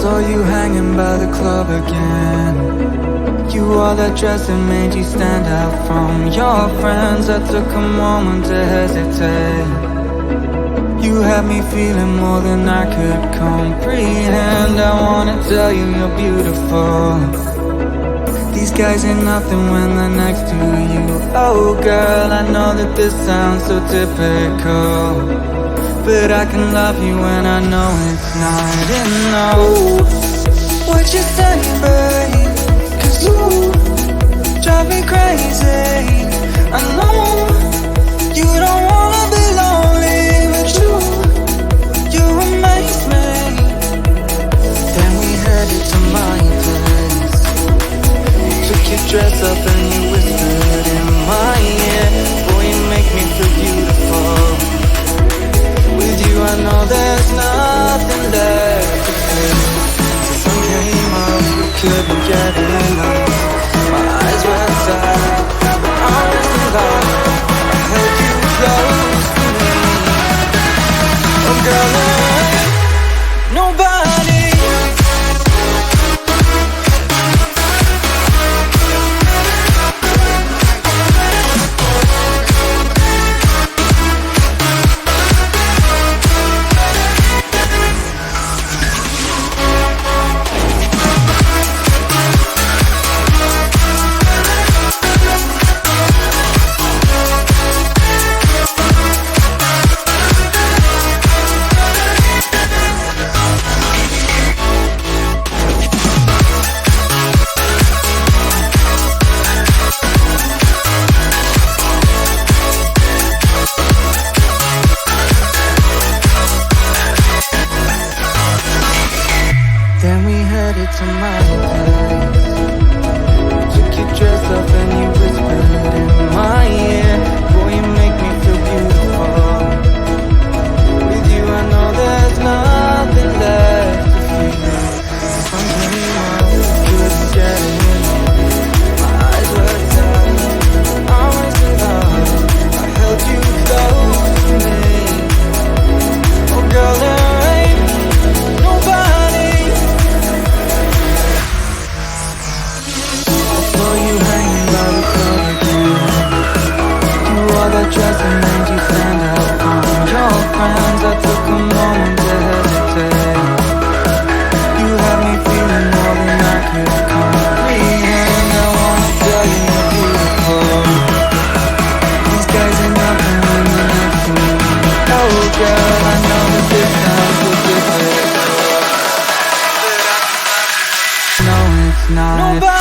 saw you hanging by the club again. You wore that dress that made you stand out from your friends. I took a moment to hesitate. You had me feeling more than I could comprehend. I wanna tell you you're beautiful. These guys ain't nothing when they're next to you. Oh girl, I know that this sounds so typical, but I can love you when I know it's not enough. What you say, babe? 'Cause you drive me crazy. I know you don't wanna be lonely, but you amaze me. Then we headed to my place. Took your dress up and you whispered in my ear. Boy, you make me feel beautiful. With you I know there's nothing left to fear. The sun came up, we couldn't get enough. My eyes were tired, I was in love. I held you close to me. Oh girl, there ain't nobody. Then we headed to my place. Took your dress off and you whispered in my ear. Boy, you make me feel beautiful. With you I know there's nothing left to fear. Sun came up, we couldn't get enough. My eyes were tired, I was in love. I held you close to me. Oh girl, there ain't nobody. You hanging by the club again. You wore that dress that made you stand out from your friends. I took a moment to hesitate. You had me feeling more than I could comprehend. I wanna tell you you're beautiful. These guys ain't nothing when they're next to me. Oh girl, I know that this sounds so difficult, but I know it's not. Nobody.